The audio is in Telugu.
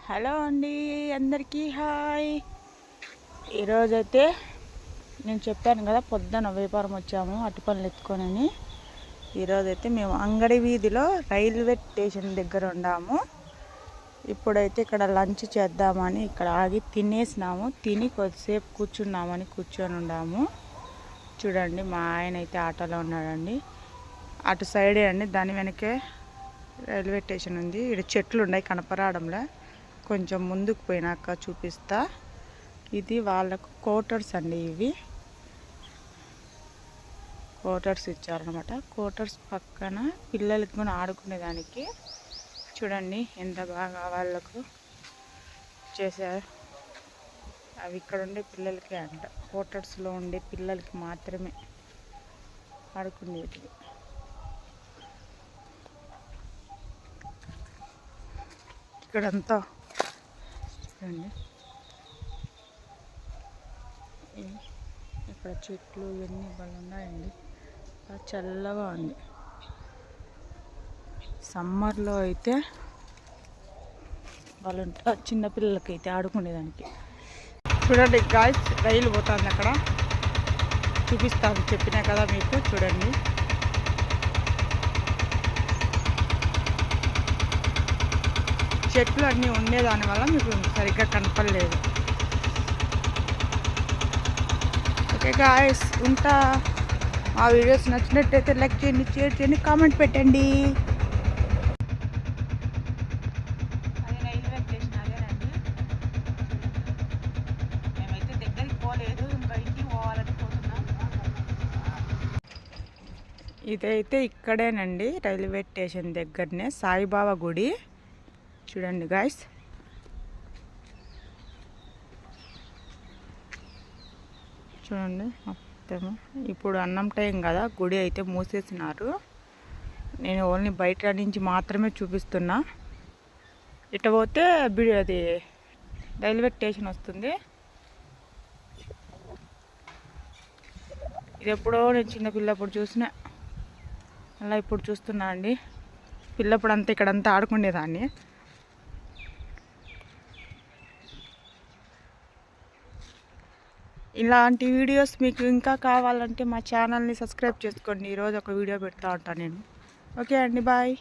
హలో అండి, అందరికీ హాయ్. ఈరోజైతే నేను చెప్పాను కదా పొద్దున వ్యాపారం వచ్చాము అరటిపళ్ళు ఎత్తుకొని. ఈరోజైతే మేము అంగడి వీధిలో రైల్వే స్టేషన్ దగ్గర ఉన్నాము. ఇప్పుడైతే ఇక్కడ లంచ్ చేద్దామని ఇక్కడ ఆగి తినేసినాము. తిని కొద్దిసేపు కూర్చొని ఉన్నాము. చూడండి, మా ఆయన అయితే ఆటోలో ఉన్నాడండి. అటు సైడే అండి, దాని వెనకే రైల్వే స్టేషన్ ఉంది. ఇక్కడ చెట్లు ఉన్నాయి కనపరాడంలో. కొంచెం ముందుకు పోయినాక చూపిస్తా. ఇది వాళ్ళకు క్వార్టర్స్ అండి. ఇవి క్వార్టర్స్ ఇచ్చారనమాట. క్వార్టర్స్ పక్కన పిల్లలకి కూడా ఆడుకునేదానికి చూడండి ఎంత బాగా వాళ్ళకు చేశారు. అవి ఇక్కడ ఉండే పిల్లలకి అంట, క్వార్టర్స్లో ఉండే పిల్లలకి మాత్రమే ఆడుకునేది. ఇక్కడంతా చూడండి, ఇక్కడ చెట్లు ఇవన్నీ బాగా ఉన్నాయండి. చల్లగా ఉంది. సమ్మర్లో అయితే వాళ్ళంతా చిన్నపిల్లలకి అయితే ఆడుకునేదానికి. చూడండి గాయ్స్, రైలు పోతుంది అక్కడ, చూపిస్తాను చెప్పినా కదా మీకు. చూడండి, చెట్లు అన్నీ ఉండేదానివల్ల మీకు సరిగ్గా కనపడలేదు. ఓకే గాయ్స్, ఉంటా. మా వీడియోస్ నచ్చినట్టయితే లైక్ చేయండి, షేర్ చేయండి, కామెంట్ పెట్టండి. అది రైల్వే స్టేషన్ అదేనండి. మేమైతే దగ్గరికి పోలేదు, బయటికి పోవాలనుకుంటున్నాం. ఇదైతే ఇక్కడేనండి, రైల్వే స్టేషన్ దగ్గరనే సాయిబాబా గుడి. చూడండి గాయ్స్, చూడండి మొత్తము. ఇప్పుడు అన్నం టైం కదా, గుడి అయితే మూసేసినారు. నేను ఓన్లీ బయట నుంచి మాత్రమే చూపిస్తున్నా. ఇటు పోతే అది రైల్వే స్టేషన్ వస్తుంది. ఇది ఎప్పుడో నేను చిన్నపిల్లప్పుడు చూసిన, అలా ఇప్పుడు చూస్తున్నా అండి. పిల్లప్పుడు అంతా ఇక్కడంతా ఆడుకునేదాన్ని. ఇలాంటి వీడియోస్ మీకు ఇంకా కావాలంటే మా ఛానల్ని సబ్స్క్రైబ్ చేసుకోండి. ఈరోజు ఒక వీడియో పెడతా ఉంటాను నేను. ఓకే అండి, బాయ్.